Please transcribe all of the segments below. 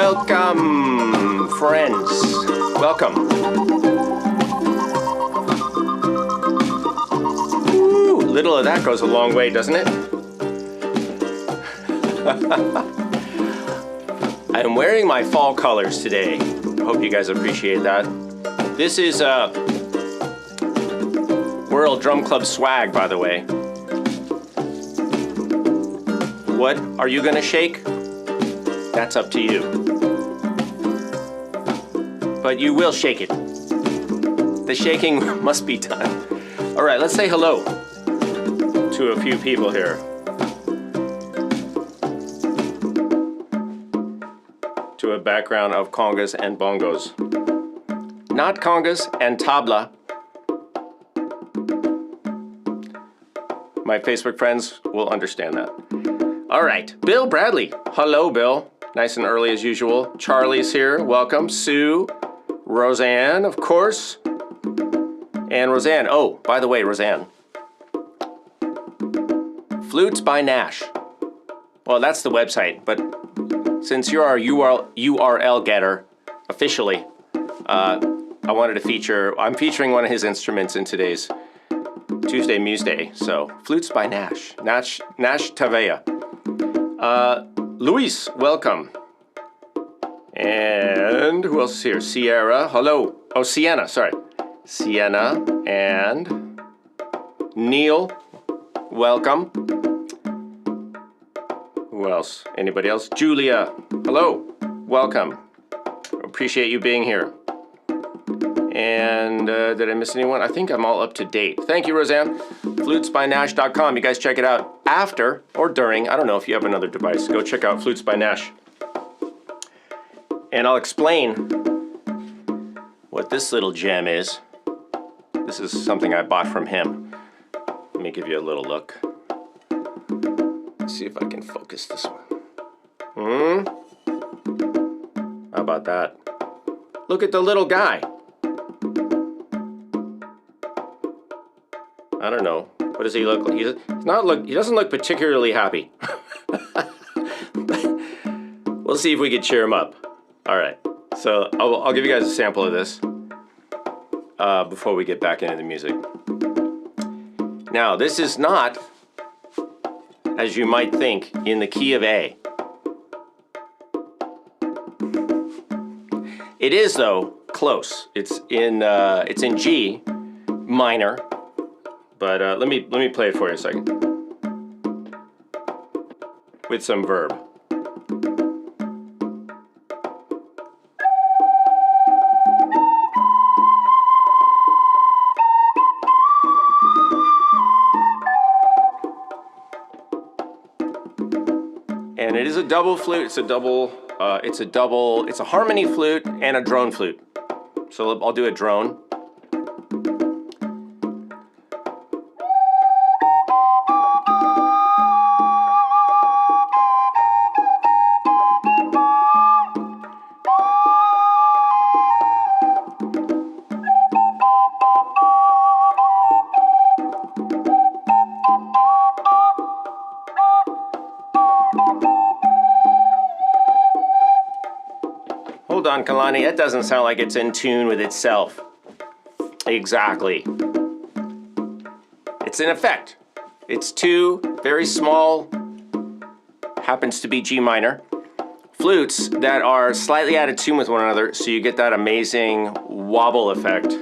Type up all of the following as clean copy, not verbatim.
Welcome, friends. Welcome. Ooh, little of that goes a long way, doesn't it? I'm wearing my fall colors today. I hope you guys appreciate that. This is World Drum Club swag, by the way. What are you gonna shake? That's up to you. But you will shake it. The shaking must be done. All right, let's say hello to a few people here. To a background of congas and bongos. Not congas and tabla. My Facebook friends will understand that. All right, Bill Bradley. Hello, Bill. Nice and early as usual. Charlie's here. Welcome. Sue. Roseanne, of course. And Roseanne. Oh, by the way, Roseanne. Flutes by Nash. Well, that's the website, but since you're our URL getter, officially, I wanted to feature, I'm featuring one of his instruments in today's Tuesday Museday. So, Flutes by Nash. Nash Tavea. Luis, welcome. And who else is here? Sierra, hello. Oh, Sienna, sorry. Sienna and Neil, welcome. Who else? Anybody else? Julia, hello. Welcome. Appreciate you being here. And did I miss anyone? I think I'm all up to date. Thank you, Roseanne. FlutesByNash.com. You guys check it out after or during. I don't know if you have another device. Go check out Flutes by Nash. And I'll explain what this little gem is. This is something I bought from him. Let me give you a little look. Let's see if I can focus this one. How about that? Look at the little guy. I don't know. What does he look like? He doesn't look particularly happy. We'll see if we can cheer him up. All right. So I'll give you guys a sample of this before we get back into the music. Now, this is not, as you might think, in the key of A. It is, though, close. It's in G minor. But let me play it for you a second. With some verb. And it is a double flute. It's a harmony flute and a drone flute. So I'll do a drone. Hold on, Kalani, that doesn't sound like it's in tune with itself. Exactly. It's an effect. It's two very small, happens to be G minor, flutes that are slightly out of tune with one another, so you get that amazing wobble effect.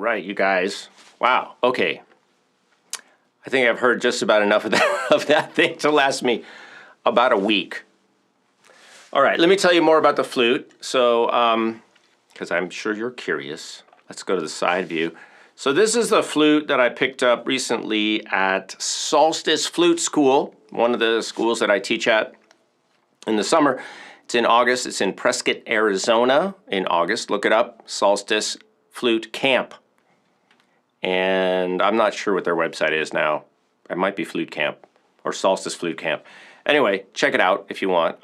right, you guys. Wow, okay. I think I've heard just about enough of that thing to last me about a week. All right, let me tell you more about the flute. So, because I'm sure you're curious. Let's go to the side view. So this is the flute that I picked up recently at Solstice Flute School, one of the schools that I teach at in the summer. It's in August. It's in Prescott, Arizona in August. Look it up, Solstice Flute Camp. And I'm not sure what their website is now. It might be Flute Camp or Solstice Flute Camp. Anyway, check it out if you want.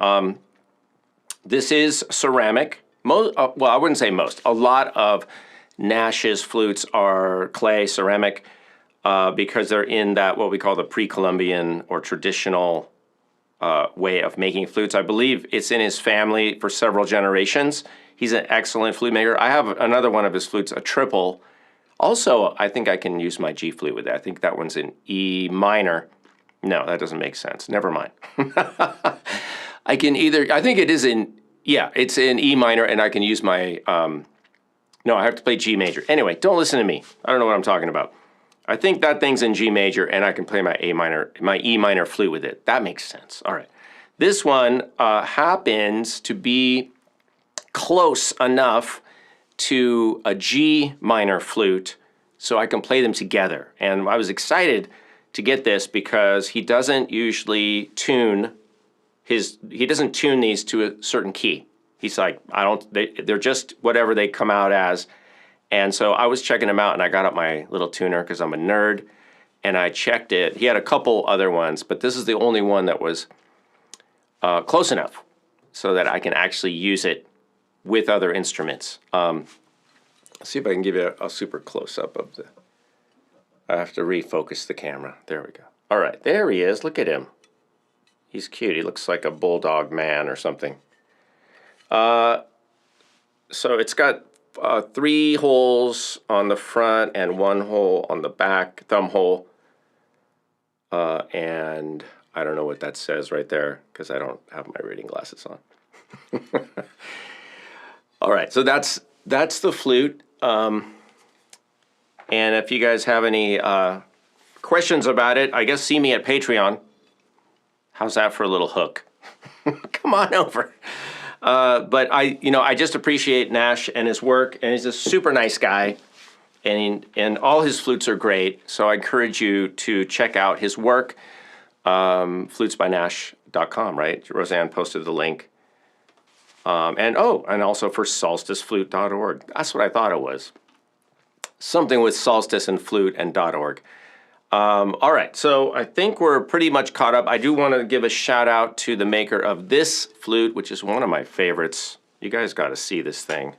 This is ceramic. Well, I wouldn't say most. A lot of Nash's flutes are clay, ceramic, because they're in that what we call the pre-Columbian or traditional way of making flutes. I believe it's in his family for several generations. He's an excellent flute maker. I have another one of his flutes, a triple. Also, I think I can use my G flute with that. I think that one's in E minor. No, that doesn't make sense. Never mind. I can either, I think it is in, yeah, it's in E minor, and I can use my, no, I have to play G major. Anyway, don't listen to me. I don't know what I'm talking about. I think that thing's in G major, and I can play my my E minor flute with it. That makes sense. All right. This one happens to be close enough to a G minor flute so I can play them together. And I was excited to get this because he doesn't usually tune he doesn't tune these to a certain key. He's like, they're just whatever they come out as. And so I was checking him out, and I got up my little tuner because I'm a nerd, and I checked it. He had a couple other ones, but this is the only one that was close enough so that I can actually use it with other instruments. Let's see if I can give you a super close-up of the... I have to refocus the camera. There we go. All right, there he is. Look at him. He's cute. He looks like a bulldog man or something. So it's got 3 holes on the front and 1 hole on the back, thumb hole. And I don't know what that says right there because I don't have my reading glasses on. All right, so that's the flute. And if you guys have any questions about it, I guess see me at Patreon. How's that for a little hook? Come on over. But I just appreciate Nash and his work, and he's a super nice guy, and all his flutes are great. So I encourage you to check out his work, flutesbynash.com, right? Roseanne posted the link. And also for solsticeflute.org. That's what I thought it was. Something with solstice and flute and .org. All right, so I think we're pretty much caught up. I do want to give a shout out to the maker of this flute, which is one of my favorites. You guys got to see this thing.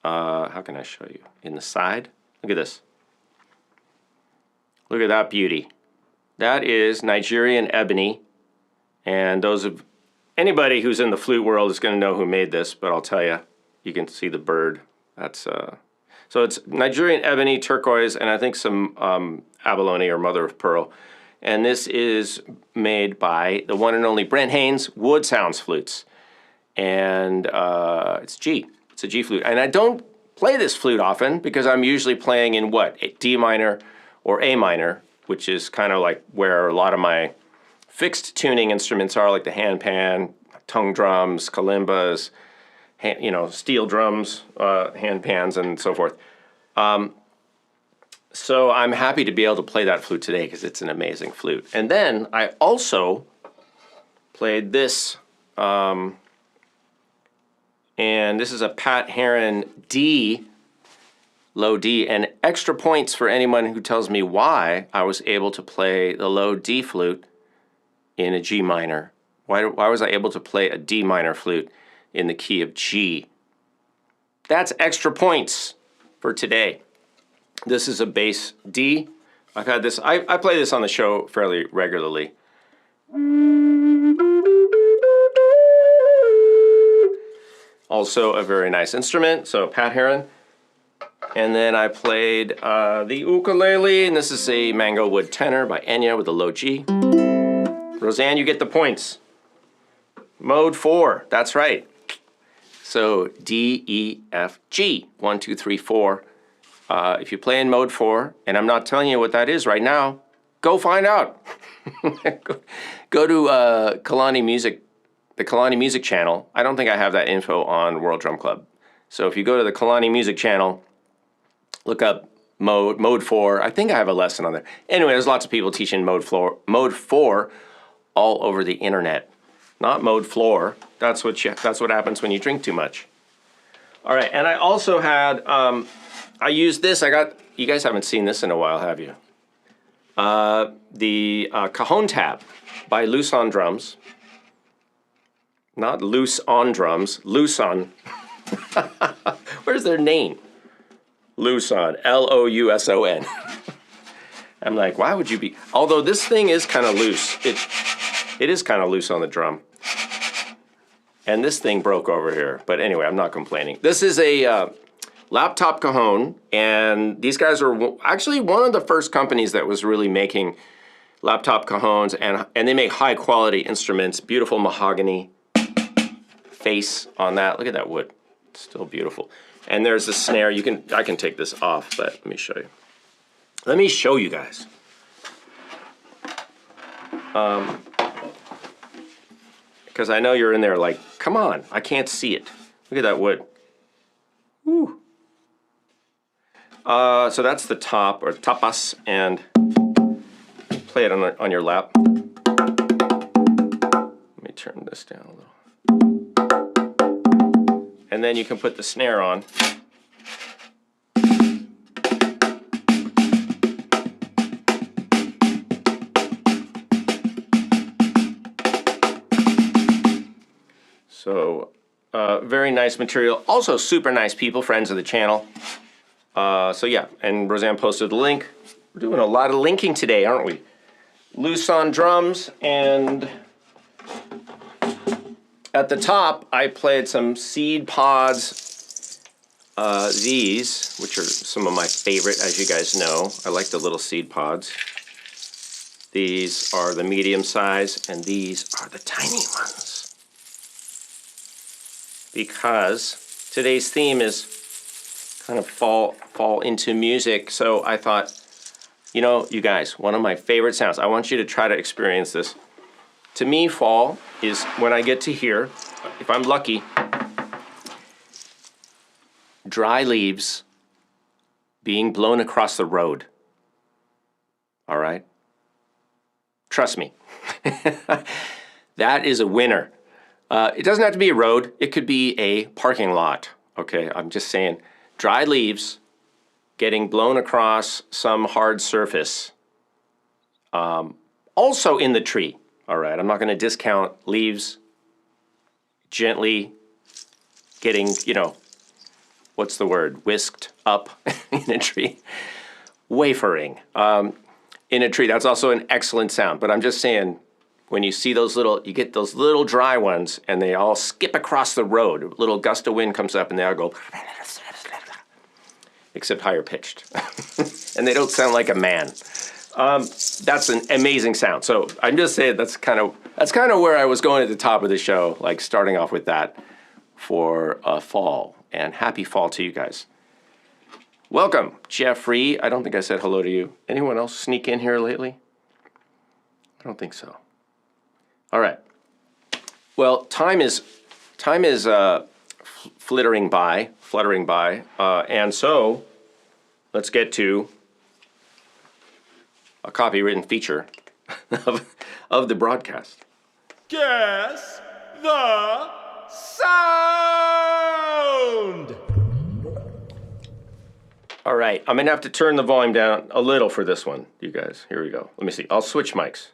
How can I show you? In the side? Look at this. Look at that beauty. That is Nigerian ebony. And anybody who's in the flute world is going to know who made this, but I'll tell you, you can see the bird. That's so it's Nigerian ebony, turquoise, and I think some abalone or mother of pearl. And this is made by the one and only Brent Haynes Wood Sounds Flutes. And it's G. It's a G flute. And I don't play this flute often because I'm usually playing in what? D minor or A minor, which is kind of like where a lot of my fixed tuning instruments are, like the handpan, tongue drums, kalimbas, steel drums, hand pans, and so forth. So I'm happy to be able to play that flute today because it's an amazing flute. And then I also played this, and this is a Pat Heron D, low D, and extra points for anyone who tells me why I was able to play the low D flute in a G minor. Why was I able to play a D minor flute in the key of G? That's extra points for today. This is a bass D. I've had this, I play this on the show fairly regularly. Also a very nice instrument, so Pat Heron. And then I played the ukulele, and this is a Mango Wood tenor by Enya with a low G. Roseanne, you get the points. Mode 4, that's right. So D, E, F, G, 1, 2, 3, 4. If you play in mode 4, and I'm not telling you what that is right now, go find out. Go to Kalani Music, the Kalani Music channel. I don't think I have that info on World Drum Club. So if you go to the Kalani Music channel, look up mode 4. I think I have a lesson on there. Anyway, there's lots of people teaching mode 4 all over the internet. Not mode floor. That's what happens when you drink too much. All right, and I also had I used this. You guys haven't seen this in a while, have you? The Cajon tab by Loose on Drums. Not Loose on Drums, Loose on. Where's their name? Loose on, L-O-U-S-O-N. I'm like, why would you be? Although this thing is kind of loose. It is kind of loose on the drum. And this thing broke over here. But anyway, I'm not complaining. This is a laptop cajon, and these guys are actually one of the first companies that was really making laptop cajons, and they make high quality instruments, beautiful mahogany face on that. Look at that wood, it's still beautiful. And there's a snare. I can take this off, but let me show you. Let me show you guys. Because I know you're in there like, come on, I can't see it. Look at that wood. Woo. So that's the top, or tapas, and play it on your lap. Let me turn this down a little. And then you can put the snare on. So, very nice material. Also super nice people, friends of the channel. So yeah, and Roseanne posted the link. We're doing a lot of linking today, aren't we? Loose on Drums, and at the top, I played some seed pods. These, which are some of my favorite, as you guys know. I like the little seed pods. These are the medium size, and these are the tiny ones. Because today's theme is kind of fall into music, so I thought, you know, you guys, one of my favorite sounds, I want you to try to experience this. To me, fall is when I get to hear, if I'm lucky, dry leaves being blown across the road. All right? Trust me. That is a winner. It doesn't have to be a road. It could be a parking lot. Okay, I'm just saying, dry leaves getting blown across some hard surface. Also in the tree. All right, I'm not going to discount leaves gently getting, you know, what's the word? Whisked up in a tree. Wafering in a tree. That's also an excellent sound. But I'm just saying, when you see those you get those little dry ones, and they all skip across the road. A little gust of wind comes up, and they all go, except higher pitched. And they don't sound like a man. That's an amazing sound. So I'm just saying that's kind of where I was going at the top of the show, like starting off with that for fall. And happy fall to you guys. Welcome, Jeffrey. I don't think I said hello to you. Anyone else sneak in here lately? I don't think so. All right. Well, time is fluttering by, and so let's get to a copywritten feature of the broadcast. Guess the sound! All right, I'm gonna have to turn the volume down a little for this one, you guys. Here we go. Let me see. I'll switch mics.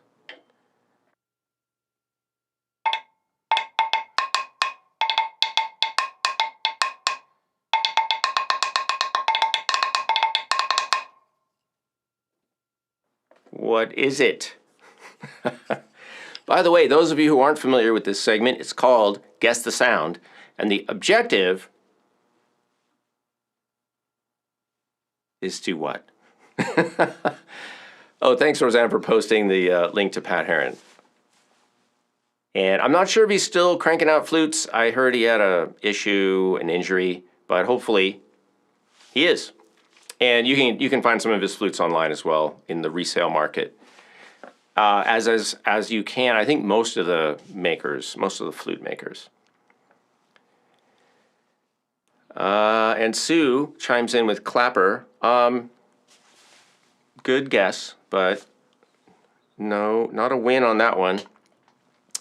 What is it? By the way, those of you who aren't familiar with this segment, it's called Guess the Sound, and the objective is to what? Oh, thanks, Roseanne, for posting the link to Pat Heron. And I'm not sure if he's still cranking out flutes. I heard he had an injury, but hopefully he is. And you can find some of his flutes online as well in the resale market. As you can, I think most of the flute makers. And Sue chimes in with clapper. Good guess, but no, not a win on that one.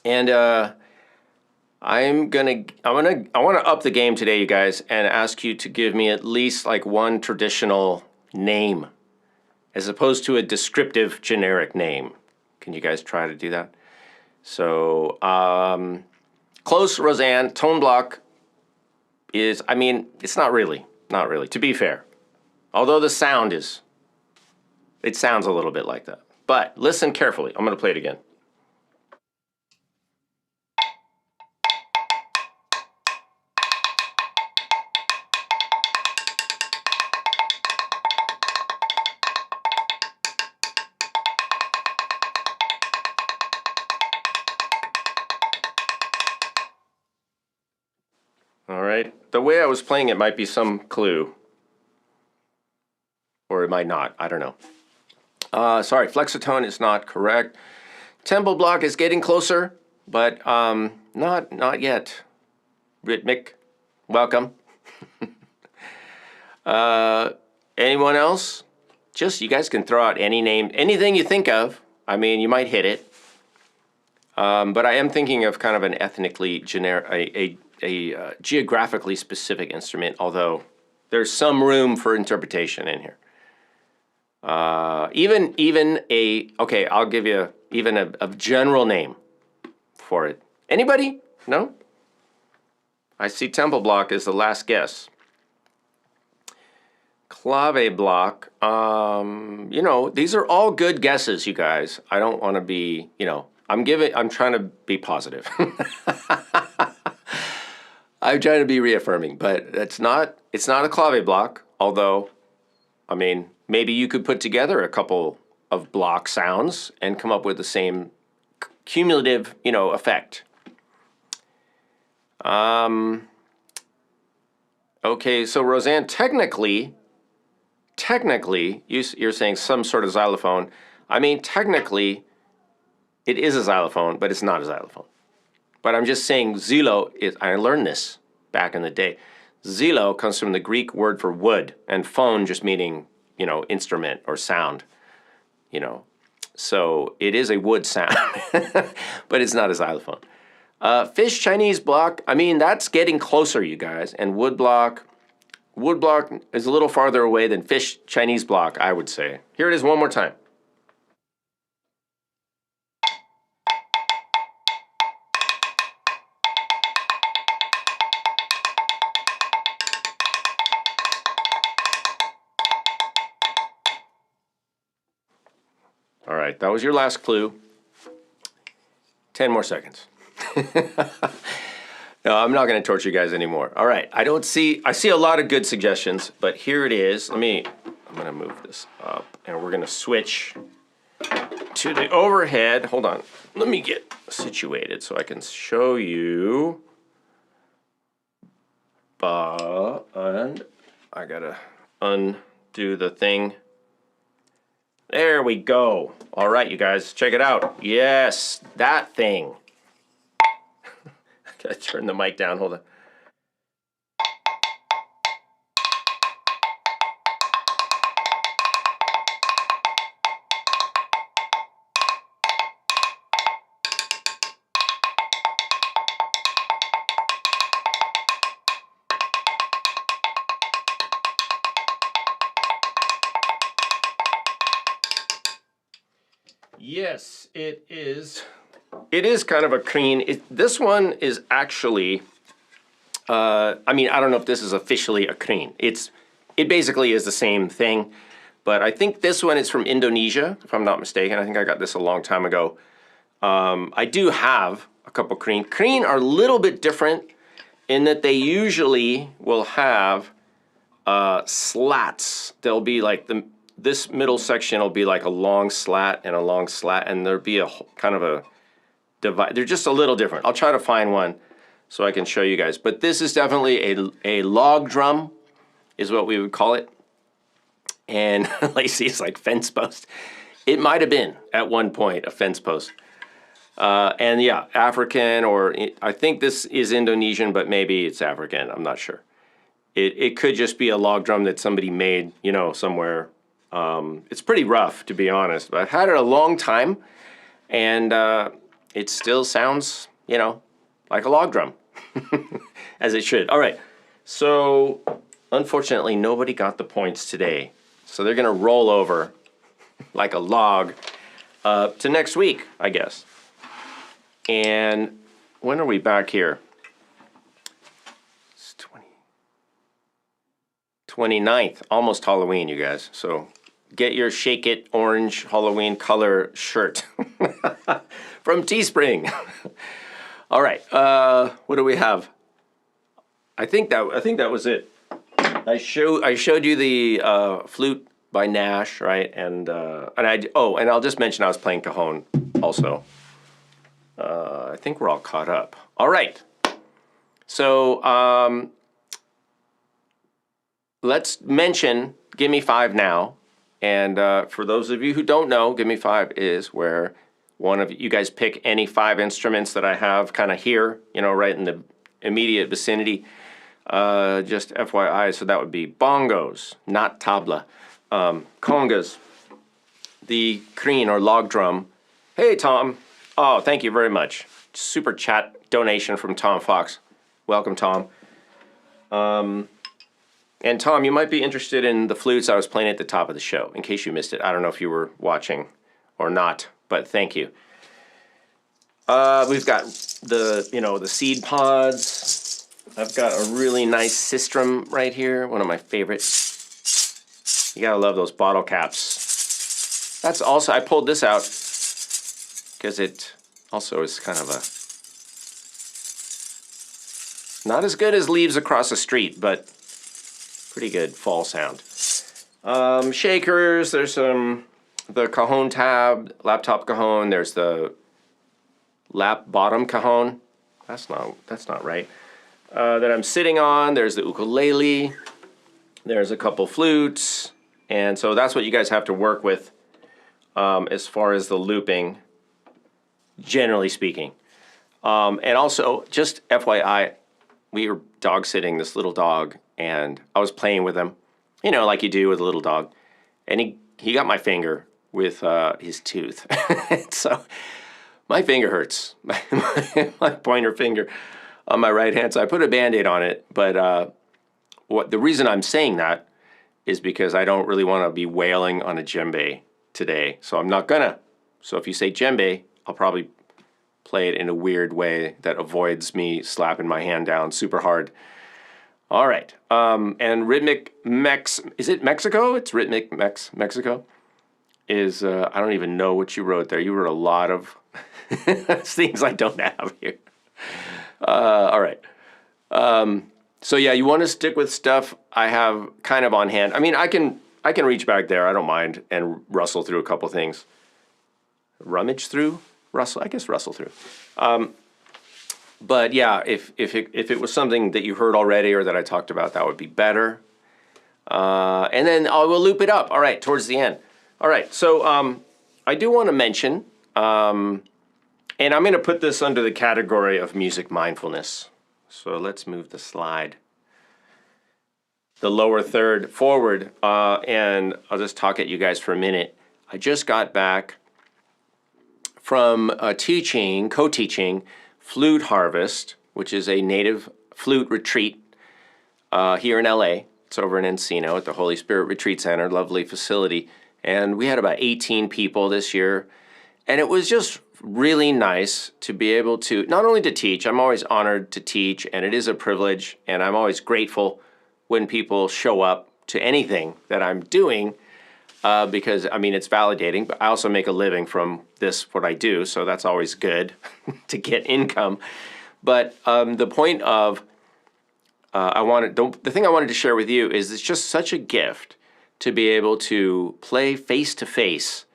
And I want to up the game today, you guys, and ask you to give me at least like one traditional name, as opposed to a descriptive generic name. Can you guys try to do that? So, close, Roseanne. Tone block is, I mean, it's not really, to be fair. Although the sound is, it sounds a little bit like that. But listen carefully. I'm going to play it again. All right. The way I was playing it might be some clue. Or it might not. I don't know. Sorry, flexitone is not correct. Tempo block is getting closer, but not yet. Rhythmic, welcome. Anyone else? Just, you guys can throw out any name, anything you think of. I mean, you might hit it. But I am thinking of kind of an ethnically generic, a geographically specific instrument, although there's some room for interpretation in here. Okay, I'll give you even a general name for it. Anybody? No? I see tempo block is the last guess. Clave block, you know, these are all good guesses, you guys. I don't want to be, you know, I'm trying to be positive. I'm trying to be reaffirming, but it's not a clave block, although, I mean, maybe you could put together a couple of block sounds and come up with the same cumulative, you know, effect. Okay, so Roseanne, technically, you're saying some sort of xylophone. I mean, technically, it is a xylophone, but it's not a xylophone. But I'm just saying xylo is, I learned this back in the day. Xylo comes from the Greek word for wood, and phone just meaning, you know, instrument or sound, you know. So it is a wood sound, but it's not a xylophone. Fish Chinese block, I mean, that's getting closer, you guys. And wood block is a little farther away than fish Chinese block, I would say. Here it is one more time. All right, that was your last clue. 10 more seconds. No, I'm not going to torture you guys anymore. All right, I see a lot of good suggestions, but here it is. I'm going to move this up, and we're going to switch to the overhead. Hold on, let me get situated so I can show you. And I got to undo the thing. There we go. All right, you guys, check it out. Yes, that thing. I gotta turn the mic down, hold on. Yes, it is. It is kind of a creen. This one is actually, I mean, I don't know if this is officially a creen. It basically is the same thing, but I think this one is from Indonesia, if I'm not mistaken. I think I got this a long time ago. I do have a couple creen. Creen are a little bit different in that they usually will have slats. They'll be like this middle section will be like a long slat and a long slat, and there'll be a kind of a divide. They're just a little different. I'll try to find one so I can show you guys. But this is definitely a log drum, is what we would call it. And Lacey is like, fence post. It might have been at one point a fence post. And yeah, African, or I think this is Indonesian, but maybe it's African. I'm not sure. It could just be a log drum that somebody made, somewhere. It's pretty rough, to be honest. But I've had it a long time, and it still sounds, like a log drum, as it should. All right. So, unfortunately, nobody got the points today. So they're going to roll over like a log to next week, I guess. And when are we back here? It's 29th, almost Halloween, you guys. So get your Shake It orange Halloween color shirt from Teespring. All right, what do we have? I think that was it. I showed you the flute by Nash, right? And I'll just mention I was playing cajon also. I think we're all caught up. All right. So let's mention Gimme 5 now. And for those of you who don't know, Gimme 5 is where one of you guys pick any 5 instruments that I have kind of here, right in the immediate vicinity. Just FYI, so that would be bongos, not tabla, congas, the creen or log drum. Hey, Tom. Oh, thank you very much. Super chat donation from Tom Fox. Welcome, Tom. And Tom, you might be interested in the flutes I was playing at the top of the show, in case you missed it. I don't know if you were watching or not, but thank you. We've got the seed pods. I've got a really nice sistrum right here, one of my favorites. You gotta love those bottle caps. That's also, I pulled this out because it also is kind of not as good as Leaves Across the Street, but pretty good fall sound. Shakers, there's the cajon tab, laptop cajon, there's the lap bottom cajon. That's not right. That I'm sitting on, there's the ukulele, there's a couple flutes, and so that's what you guys have to work with as far as the looping, generally speaking. And also, just FYI, we were dog sitting this little dog, and I was playing with him, like you do with a little dog, and he got my finger with his tooth. So my finger hurts, my pointer finger on my right hand. So I put a Band-Aid on it, but the reason I'm saying that is because I don't really want to be wailing on a djembe today, so I'm not gonna. So if you say djembe, I'll probably play it in a weird way that avoids me slapping my hand down super hard. All right, and Rhythmic Mex, is it Mexico? It's Rhythmic Mexico. Is, I don't even know what you wrote there. You wrote a lot of things I don't have here. All right. So yeah, you want to stick with stuff I have kind of on hand. I mean, I can reach back there, I don't mind, and rustle through a couple things. Rummage through? Rustle through. But yeah, if it was something that you heard already or that I talked about, that would be better. And then we'll loop it up. All right, towards the end. All right, so I do want to mention, and I'm going to put this under the category of music mindfulness. So let's move the slide, the lower third forward, and I'll just talk at you guys for a minute. I just got back from co-teaching Flute Harvest, which is a native flute retreat here in LA. It's over in Encino at the Holy Spirit Retreat Center, lovely facility. And we had about 18 people this year. And it was just really nice to be able to, not only to teach, I'm always honored to teach, and it is a privilege, and I'm always grateful when people show up to anything that I'm doing, because, I mean, it's validating, but I also make a living from this, what I do, so that's always good to get income. But the point of, the thing I wanted to share with you is it's just such a gift to be able to play face-to-face.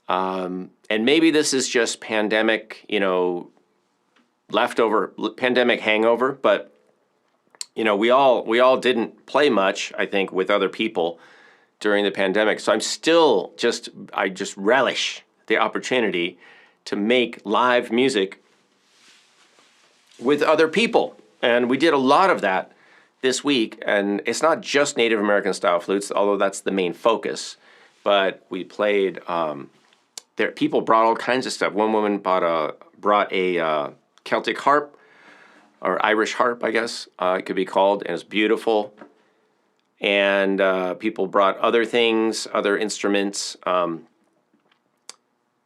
And maybe this is just pandemic, leftover, pandemic hangover, but, we all didn't play much, I think, with other people during the pandemic. So I just relish the opportunity to make live music with other people. And we did a lot of that this week. And it's not just Native American style flutes, although that's the main focus. But we played, people brought all kinds of stuff. One woman brought a Celtic harp, or Irish harp, I guess it could be called, and it's beautiful. And people brought other things, other instruments, and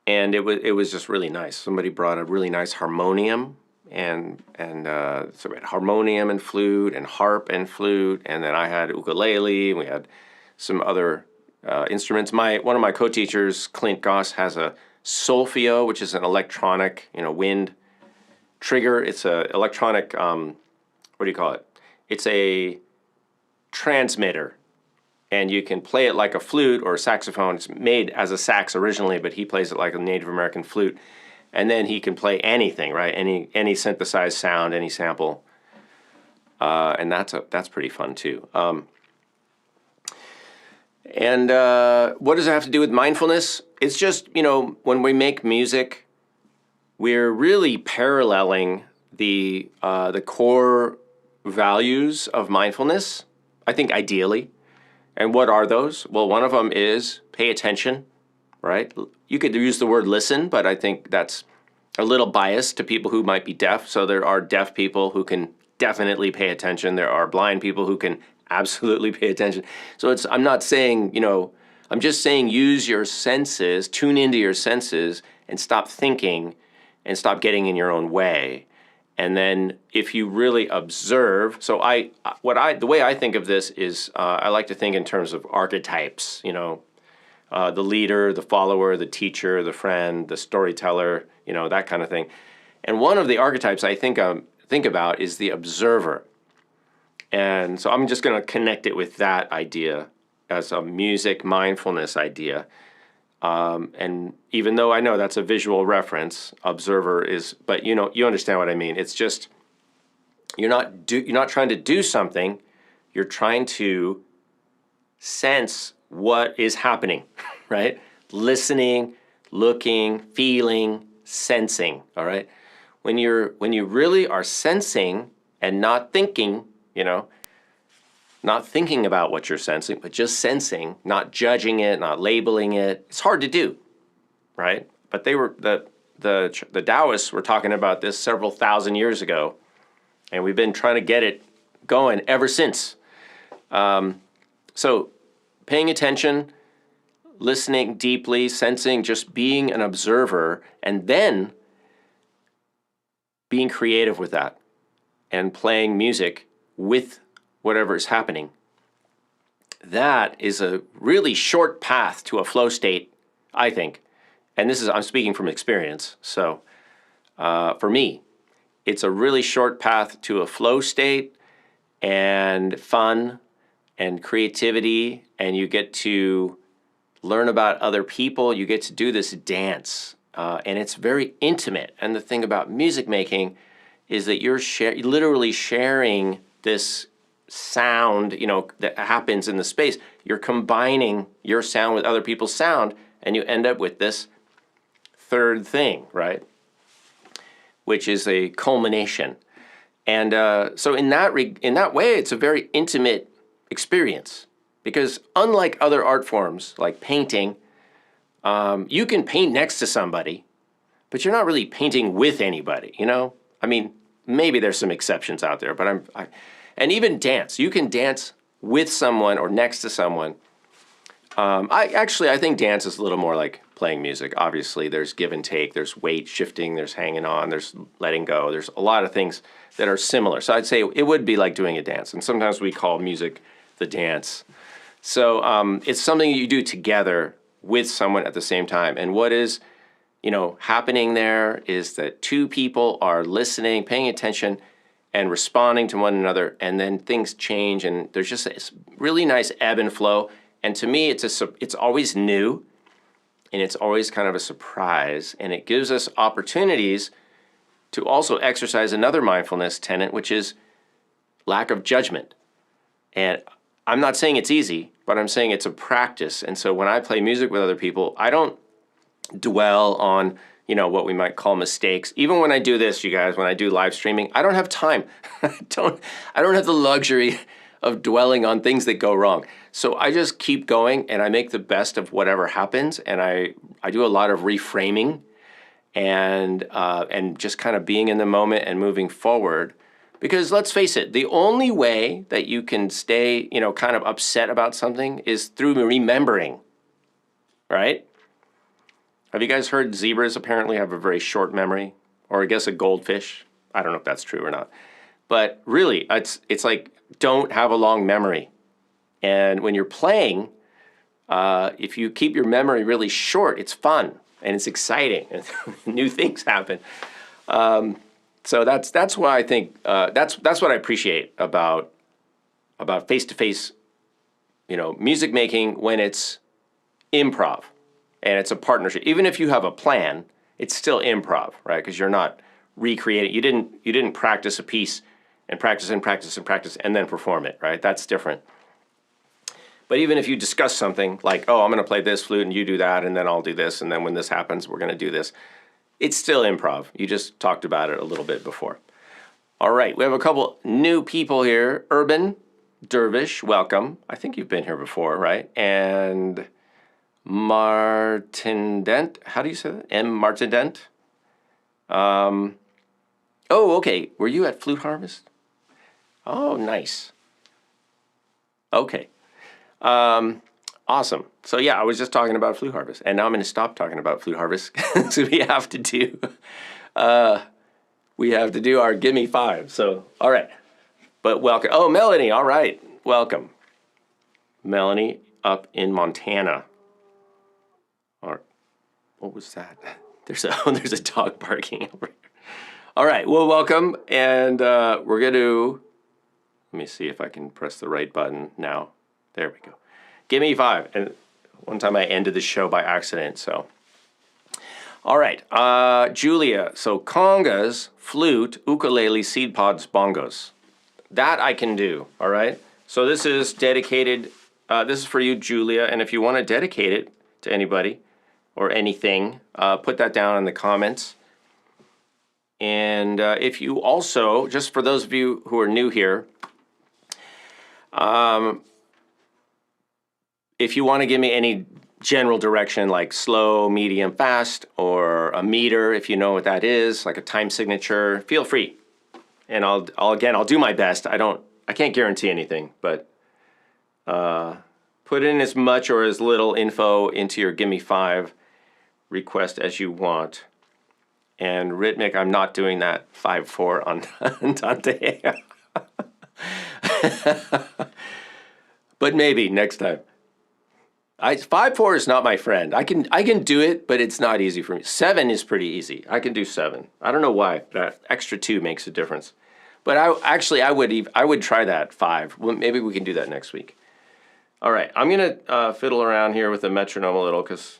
it was just really nice. Somebody brought a really nice harmonium, and so we had harmonium and flute, and harp and flute, and then I had ukulele, and we had some other instruments. One of my co-teachers, Clint Goss, has a solfeo, which is an electronic, wind trigger. It's a electronic, what do you call it? It's a transmitter, and you can play it like a flute or a saxophone. It's made as a sax originally, but he plays it like a Native American flute, and then he can play anything, right? Any synthesized sound, any sample, and that's pretty fun too. And what does it have to do with mindfulness? It's just, when we make music, we're really paralleling the core values of mindfulness, I think, ideally. And what are those? Well, one of them is pay attention, right? You could use the word listen, but I think that's a little biased to people who might be deaf. So there are deaf people who can definitely pay attention. There are blind people who can absolutely pay attention. So I'm not saying, I'm just saying use your senses, tune into your senses, and stop thinking and stop getting in your own way. And then if you really observe, so the way I think of this is I like to think in terms of archetypes, the leader, the follower, the teacher, the friend, the storyteller, that kind of thing. And one of the archetypes I think about is the observer. And so I'm just going to connect it with that idea as a music mindfulness idea. And even though I know that's a visual reference, observer is, but you understand what I mean. It's just, you're not trying to do something, you're trying to sense what is happening, right? Listening, looking, feeling, sensing, all right? When you really are sensing and not thinking, not thinking about what you're sensing, but just sensing, not judging it, not labeling it. It's hard to do, right? But the Taoists were talking about this several thousand years ago, and we've been trying to get it going ever since. So paying attention, listening deeply, sensing, just being an observer, and then being creative with that and playing music with whatever is happening. That is a really short path to a flow state, I think. And I'm speaking from experience. So for me, it's a really short path to a flow state and fun and creativity, and you get to learn about other people. You get to do this dance, and it's very intimate. And the thing about music making is that you're literally sharing this sound, that happens in the space. You're combining your sound with other people's sound, and you end up with this third thing, right? Which is a culmination. And so in that way, it's a very intimate experience, because unlike other art forms like painting, you can paint next to somebody, but you're not really painting with anybody. I mean, maybe there's some exceptions out there, but and even dance. You can dance with someone or next to someone. I think dance is a little more like playing music. Obviously, there's give and take, there's weight shifting, there's hanging on, there's letting go. There's a lot of things that are similar. So I'd say it would be like doing a dance. And sometimes we call music the dance. So it's something you do together with someone at the same time. And what is, happening there is that two people are listening, paying attention, and responding to one another, and then things change, and there's just a really nice ebb and flow. And to me, it's always new, and it's always kind of a surprise, and it gives us opportunities to also exercise another mindfulness tenet, which is lack of judgment. And I'm not saying it's easy, but I'm saying it's a practice. And so when I play music with other people, I don't dwell on, what we might call mistakes. Even when I do this, you guys, when I do live streaming, I don't have time. I don't have the luxury of dwelling on things that go wrong. So I just keep going and I make the best of whatever happens. And I do a lot of reframing and just kind of being in the moment and moving forward. Because let's face it, the only way that you can stay, kind of upset about something is through remembering, right? Have you guys heard zebras apparently have a very short memory? Or I guess a goldfish. I don't know if that's true or not. But really, it's like, don't have a long memory. And when you're playing, if you keep your memory really short, it's fun and it's exciting and new things happen. So that's why I think that's what I appreciate about face-to-face, music making when it's improv and it's a partnership. Even if you have a plan, it's still improv, right? Because you're not recreating. You didn't practice a piece and practice and practice and practice and then perform it, right? That's different. But even if you discuss something like, oh, I'm going to play this flute and you do that and then I'll do this and then when this happens, we're going to do this. It's still improv. You just talked about it a little bit before. All right, we have a couple new people here. Urban Dervish, welcome. I think you've been here before, right? And Martin Dent, how do you say that? M. Martin Dent? Oh, okay. Were you at Flute Harvest? Oh, nice. Okay. Awesome. So yeah, I was just talking about Flute Harvest, and now I'm going to stop talking about Flute Harvest. So we have to do our Gimme 5. So all right, but welcome. Oh, Melanie. All right, welcome, Melanie up in Montana. Or what was that? There's a dog barking over here. All right. Well, welcome, and we're going to. Let me see if I can press the right button now. There we go. Gimme 5. And one time I ended the show by accident, so. All right, Julia. So congas, flute, ukulele, seed pods, bongos. That I can do, all right? So this is dedicated, this is for you, Julia, and if you want to dedicate it to anybody or anything, put that down in the comments. And if you also, just for those of you who are new here, if you want to give me any general direction like slow, medium, fast, or a meter, if you know what that is, like a time signature, feel free. And I'll do my best. I can't guarantee anything, but put in as much or as little info into your Gimme 5 request as you want. And rhythmic, I'm not doing that 5/4 on Dante. But maybe next time. 5/4 is not my friend. I can do it, but it's not easy for me. 7 is pretty easy. I can do 7. I don't know why. That extra 2 makes a difference. But I would try that 5. Well, maybe we can do that next week. All right, I'm gonna fiddle around here with the metronome a little because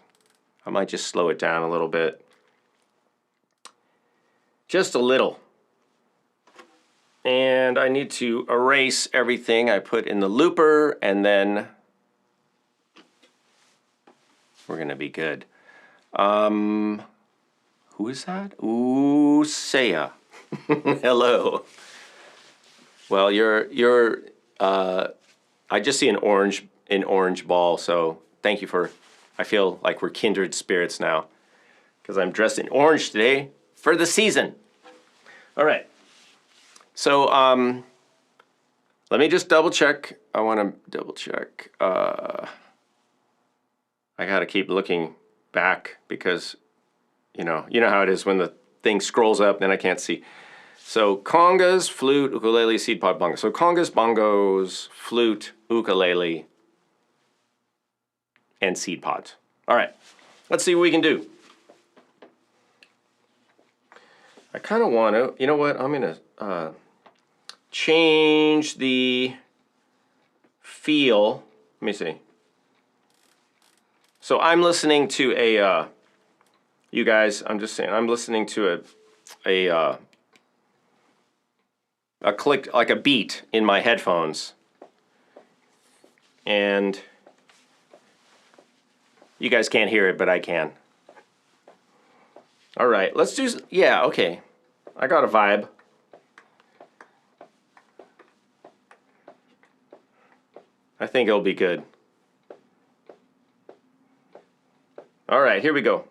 I might just slow it down a little bit. Just a little. And I need to erase everything I put in the looper, and then we're gonna be good. Who is that? Ooh, Saya. Hello. Well, you're. I just see an orange ball, so thank you for. I feel like we're kindred spirits now, because I'm dressed in orange today for the season. All right. So let me just double check. I want to double check. I got to keep looking back because, you know how it is when the thing scrolls up, then I can't see. So congas, flute, ukulele, seed pod, bongos. So congas, bongos, flute, ukulele, and seed pods. All right, let's see what we can do. I kind of want to, you know what, I'm going to change the feel. Let me see. So I'm listening to a, you guys, I'm just saying, I'm listening to a click, like a beat in my headphones. And You guys can't hear it, but I can. All right, let's do, yeah, okay. I got a vibe. I think it'll be good. All right, here we go.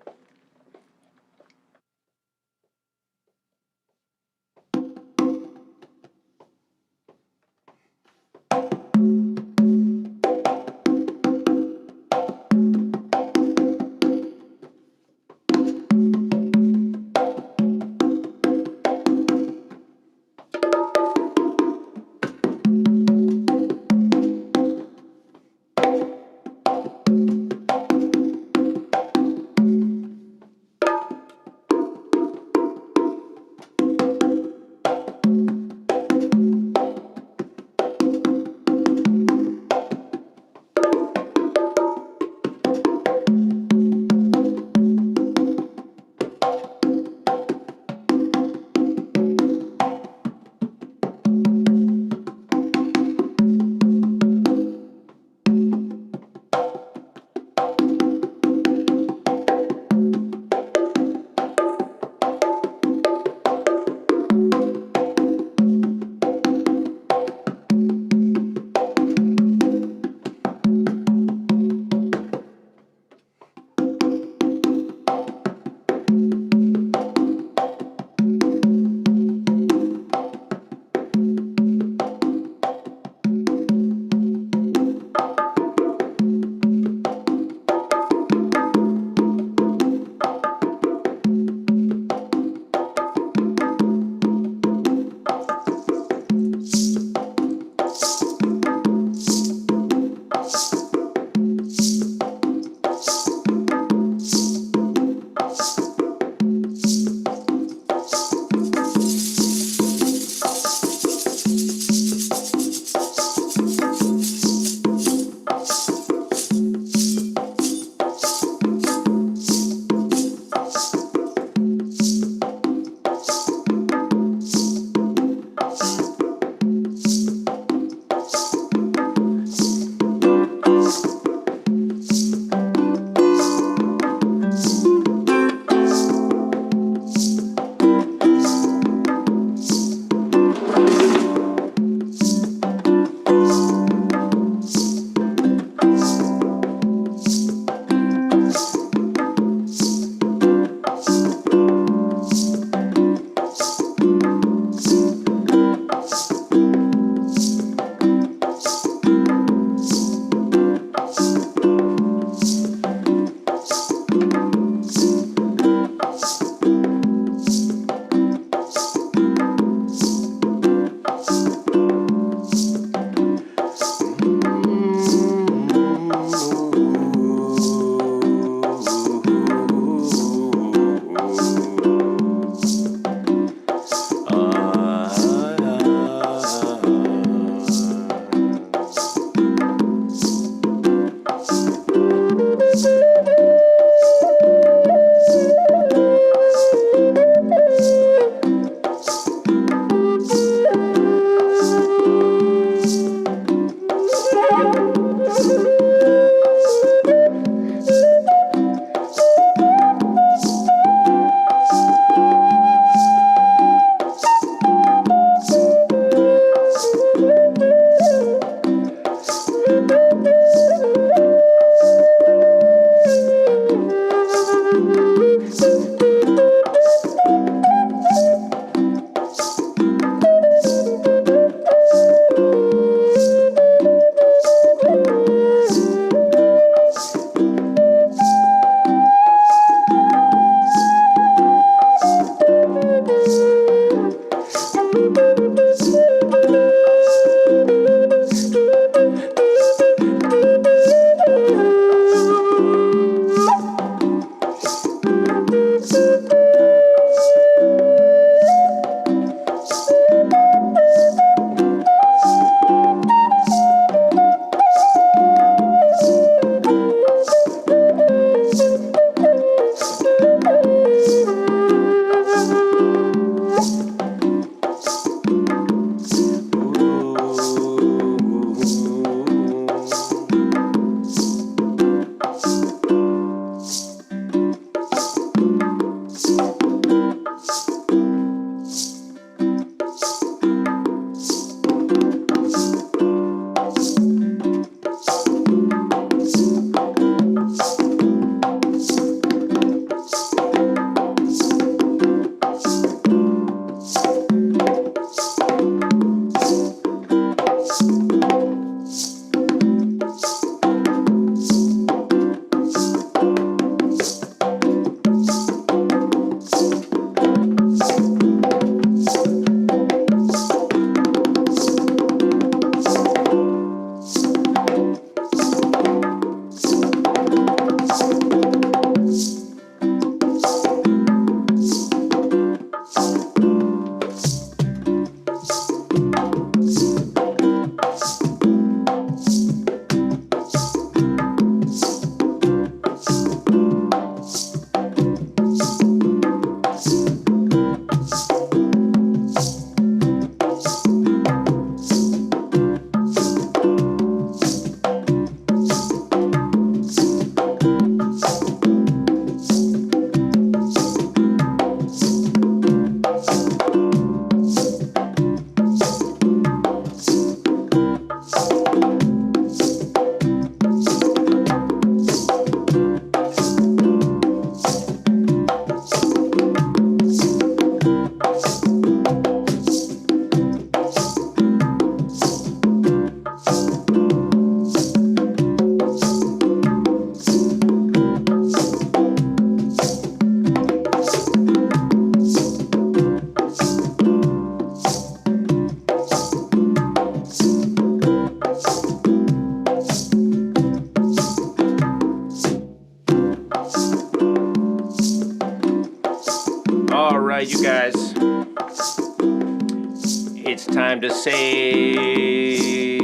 it's time to say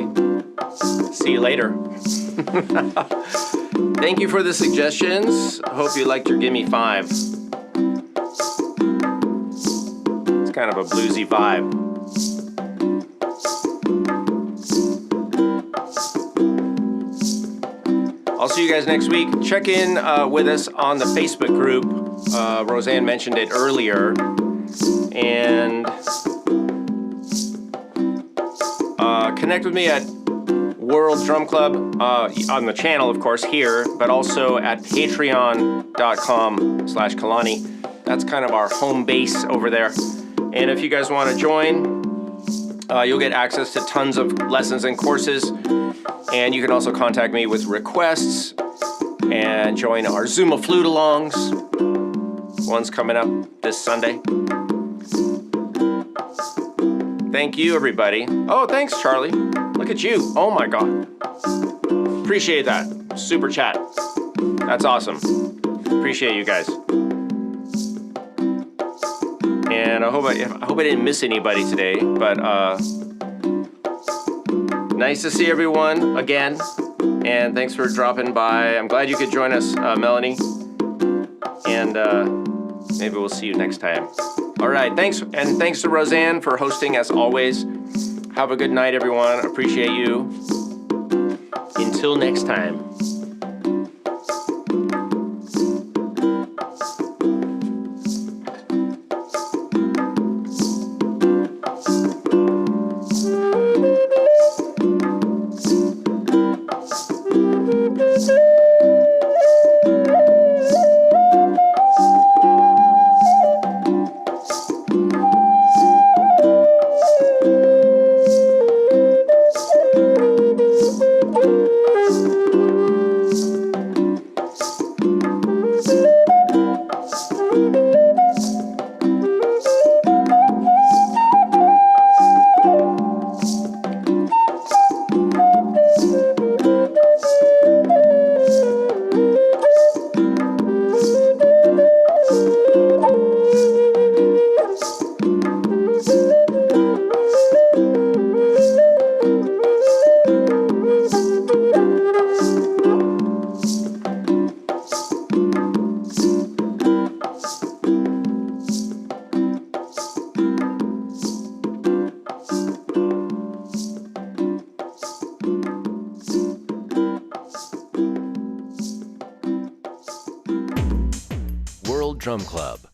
see you later. Thank you for the suggestions. Hope you liked your Gimme 5. It's kind of a bluesy vibe. I'll see you guys next week. Check in with us on the Facebook group. Roseanne mentioned it earlier. And connect with me at World Drum Club on the channel, of course, here, but also at patreon.com/Kalani. That's kind of our home base over there. And if you guys want to join, you'll get access to tons of lessons and courses. And you can also contact me with requests and join our Zuma flute alongs. One's coming up this Sunday. Thank you, everybody. Oh, thanks, Charlie. Look at you. Oh my God. Appreciate that. Super chat. That's awesome. Appreciate you guys. And I hope I didn't miss anybody today, but nice to see everyone again. And thanks for dropping by. I'm glad you could join us, Melanie. And maybe we'll see you next time. All right, thanks. And thanks to Roseanne for hosting as always. Have a good night, everyone. Appreciate you. Until next time. Drum Club.